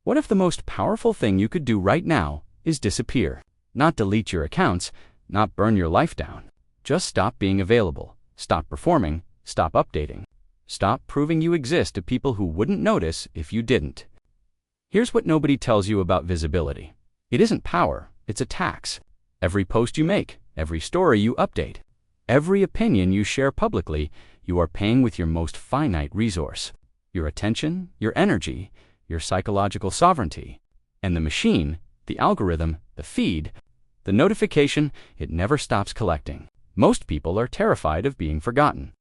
What if the most powerful thing you could do right now is disappear? Not delete your accounts, not burn your life down. Just stop being available, stop performing, stop updating. Stop proving you exist to people who wouldn't notice if you didn't. Here's what nobody tells you about visibility. It isn't power, it's a tax. Every post you make, every story you update, every opinion you share publicly, you are paying with your most finite resource. Your attention, your energy, your psychological sovereignty. And the machine, the algorithm, the feed, the notification, it never stops collecting. Most people are terrified of being forgotten.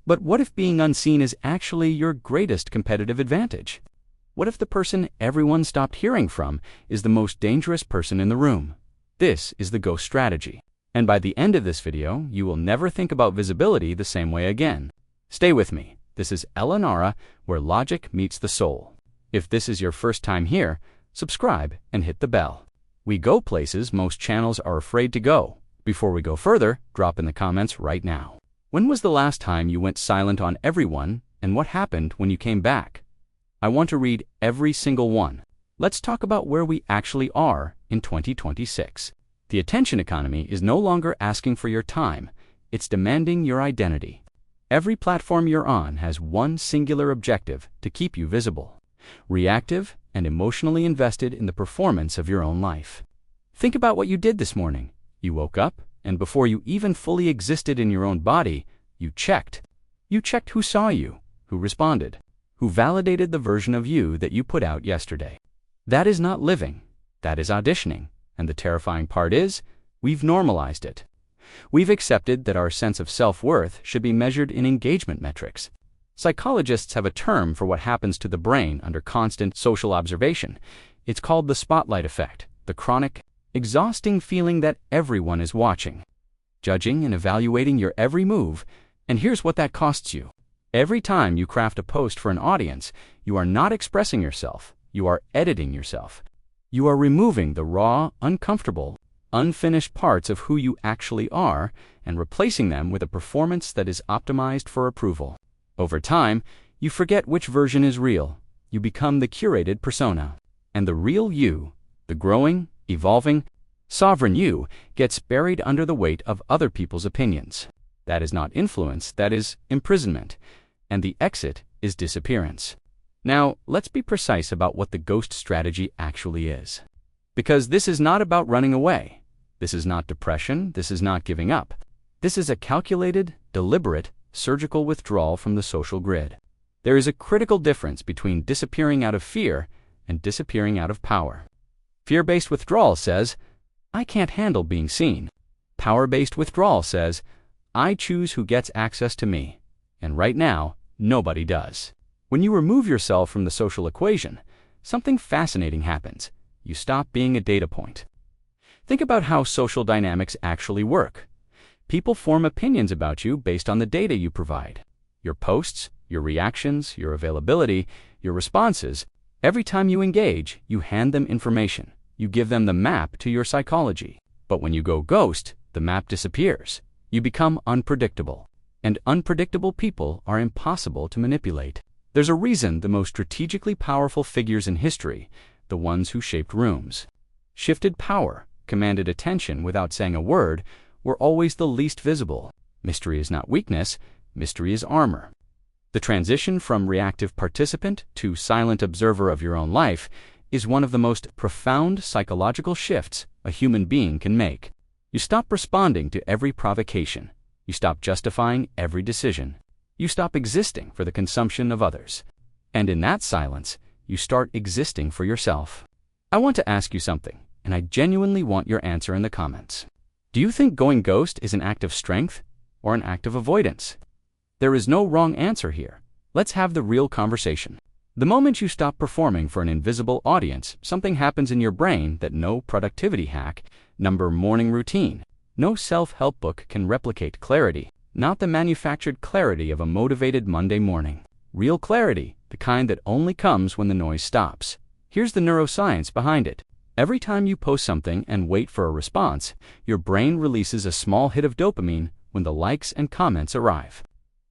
But what if being unseen is actually your greatest competitive advantage? What if the person everyone stopped hearing from is the most dangerous person in the room? This is the ghost strategy. And by the end of this video, you will never think about visibility the same way again. Stay with me. This is Eleonora, where logic meets the soul. If this is your first time here, subscribe and hit the bell. We go places most channels are afraid to go. Before we go further, drop in the comments right now. When was the last time you went silent on everyone, and what happened when you came back? I want to read every single one. Let's talk about where we actually are in 2026. The attention economy is no longer asking for your time, it's demanding your identity. Every platform you're on has one singular objective: to keep you visible, reactive, and emotionally invested in the performance of your own life. Think about what you did this morning. You woke up, and before you even fully existed in your own body, you checked. You checked who saw you, who responded, who validated the version of you that you put out yesterday. That is not living. That is auditioning. And the terrifying part is, we've normalized it. We've accepted that our sense of self-worth should be measured in engagement metrics. Psychologists have a term for what happens to the brain under constant social observation. It's called the spotlight effect, the chronic, exhausting feeling that everyone is watching, judging and evaluating your every move. And here's what that costs you. Every time you craft a post for an audience, you are not expressing yourself, you are editing yourself. You are removing the raw, uncomfortable, unfinished parts of who you actually are and replacing them with a performance that is optimized for approval. Over time, you forget which version is real. You become the curated persona. And the real you, the growing, evolving, sovereign you, gets buried under the weight of other people's opinions. That is not influence, that is imprisonment. And the exit is disappearance. Now, let's be precise about what the ghost strategy actually is. Because this is not about running away. This is not depression, this is not giving up. This is a calculated, deliberate, surgical withdrawal from the social grid. There is a critical difference between disappearing out of fear and disappearing out of power. Fear-based withdrawal says, I can't handle being seen. Power-based withdrawal says, I choose who gets access to me. And right now, nobody does. When you remove yourself from the social equation, something fascinating happens. You stop being a data point. Think about how social dynamics actually work. People form opinions about you based on the data you provide. Your posts, your reactions, your availability, your responses. Every time you engage, you hand them information. You give them the map to your psychology. But when you go ghost, the map disappears. You become unpredictable. And unpredictable people are impossible to manipulate. There's a reason the most strategically powerful figures in history, the ones who shaped rooms, shifted power, commanded attention without saying a word, were always the least visible. Mystery is not weakness, mystery is armor. The transition from reactive participant to silent observer of your own life is one of the most profound psychological shifts a human being can make. You stop responding to every provocation. You stop justifying every decision. You stop existing for the consumption of others. And in that silence, you start existing for yourself. I want to ask you something, and I genuinely want your answer in the comments. Do you think going ghost is an act of strength or an act of avoidance? There is no wrong answer here. Let's have the real conversation. The moment you stop performing for an invisible audience, something happens in your brain that no productivity hack, number morning routine, no self-help book can replicate. Clarity, not the manufactured clarity of a motivated Monday morning. Real clarity, the kind that only comes when the noise stops. Here's the neuroscience behind it. Every time you post something and wait for a response, your brain releases a small hit of dopamine when the likes and comments arrive.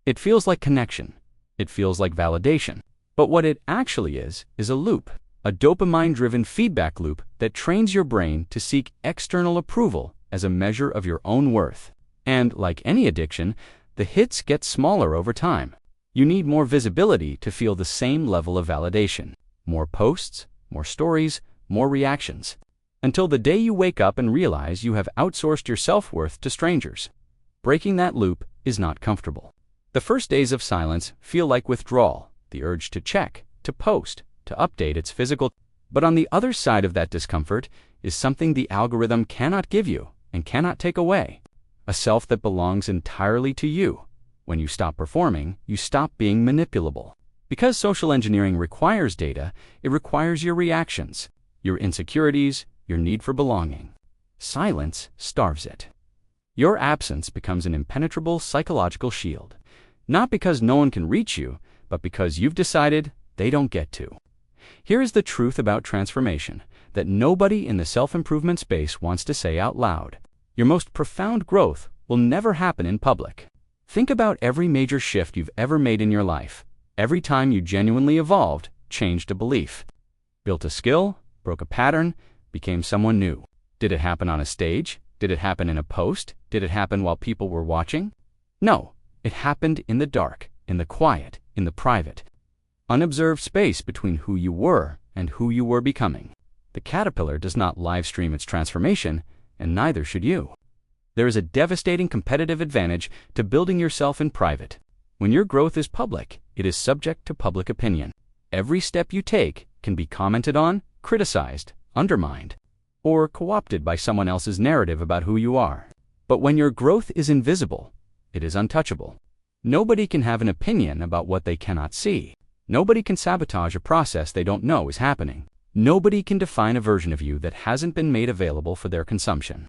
It feels like connection. It feels like validation. But what it actually is a loop, a dopamine-driven feedback loop that trains your brain to seek external approval as a measure of your own worth. And, like any addiction, the hits get smaller over time. You need more visibility to feel the same level of validation. More posts, more stories, more reactions. Until the day you wake up and realize you have outsourced your self-worth to strangers. Breaking that loop is not comfortable. The first days of silence feel like withdrawal, the urge to check, to post, to update its physical. But on the other side of that discomfort is something the algorithm cannot give you and cannot take away. A self that belongs entirely to you. When you stop performing, you stop being manipulable. Because social engineering requires data, it requires your reactions, your insecurities, your need for belonging. Silence starves it. Your absence becomes an impenetrable psychological shield. Not because no one can reach you, but because you've decided they don't get to. Here is the truth about transformation that nobody in the self-improvement space wants to say out loud. Your most profound growth will never happen in public. Think about every major shift you've ever made in your life. Every time you genuinely evolved, changed a belief, built a skill, broke a pattern, became someone new. Did it happen on a stage? Did it happen in a post? Did it happen while people were watching? No, it happened in the dark, in the quiet, in the private, unobserved space between who you were and who you were becoming. The caterpillar does not live stream its transformation, and neither should you. There is a devastating competitive advantage to building yourself in private. When your growth is public, it is subject to public opinion. Every step you take can be commented on, criticized, undermined, or co-opted by someone else's narrative about who you are. But when your growth is invisible, it is untouchable. Nobody can have an opinion about what they cannot see. Nobody can sabotage a process they don't know is happening. Nobody can define a version of you that hasn't been made available for their consumption.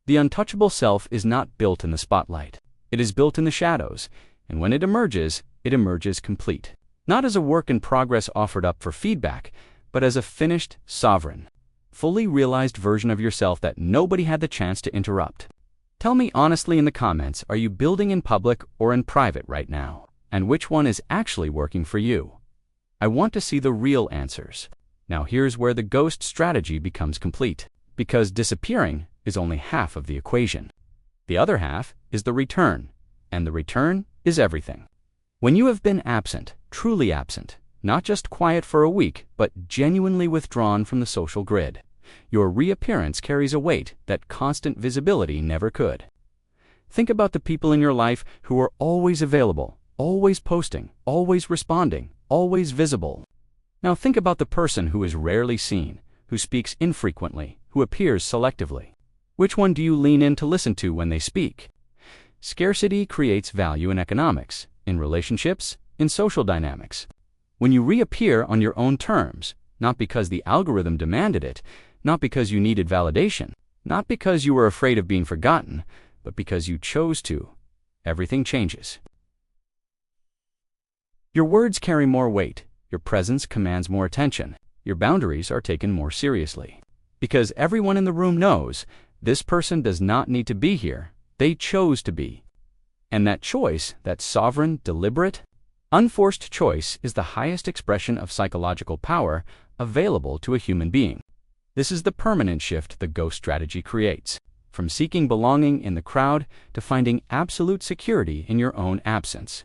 The untouchable self is not built in the spotlight. It is built in the shadows, and when it emerges complete. Not as a work in progress offered up for feedback, but as a finished, sovereign, fully realized version of yourself that nobody had the chance to interrupt. Tell me honestly in the comments, are you building in public or in private right now? And which one is actually working for you? I want to see the real answers. Now here's where the ghost strategy becomes complete. Because disappearing is only half of the equation. The other half is the return, and the return is everything. When you have been absent, truly absent, not just quiet for a week, but genuinely withdrawn from the social grid, your reappearance carries a weight that constant visibility never could. Think about the people in your life who are always available, always posting, always responding, always visible. Now think about the person who is rarely seen, who speaks infrequently, who appears selectively. Which one do you lean in to listen to when they speak? Scarcity creates value in economics, in relationships, in social dynamics. When you reappear on your own terms, not because the algorithm demanded it, not because you needed validation, not because you were afraid of being forgotten, but because you chose to, everything changes. Your words carry more weight, your presence commands more attention, your boundaries are taken more seriously. Because everyone in the room knows, this person does not need to be here, they chose to be. And that choice, that sovereign, deliberate, unforced choice is the highest expression of psychological power available to a human being. This is the permanent shift the ghost strategy creates, from seeking belonging in the crowd to finding absolute security in your own absence.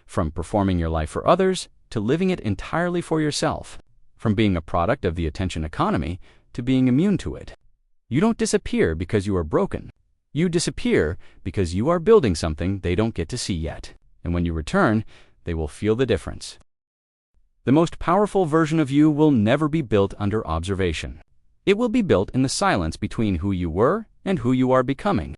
From performing your life for others to living it entirely for yourself. From being a product of the attention economy to being immune to it. You don't disappear because you are broken. You disappear because you are building something they don't get to see yet. And when you return, they will feel the difference. The most powerful version of you will never be built under observation. It will be built in the silence between who you were and who you are becoming.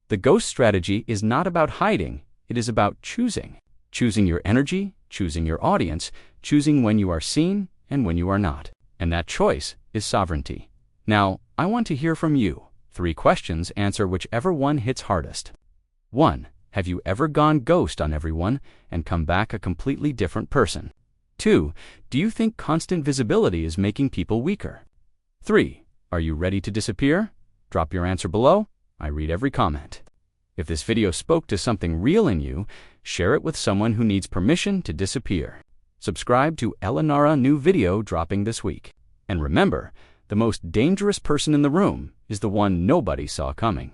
The ghost strategy is not about hiding, it is about choosing. Choosing your energy, choosing your audience, choosing when you are seen and when you are not. And that choice is sovereignty. Now, I want to hear from you. 3 questions, answer whichever one hits hardest. 1. Have you ever gone ghost on everyone and come back a completely different person? 2. Do you think constant visibility is making people weaker? 3. Are you ready to disappear? Drop your answer below. I read every comment. If this video spoke to something real in you, share it with someone who needs permission to disappear. Subscribe to Eleonora, new video dropping this week. And remember, the most dangerous person in the room is the one nobody saw coming.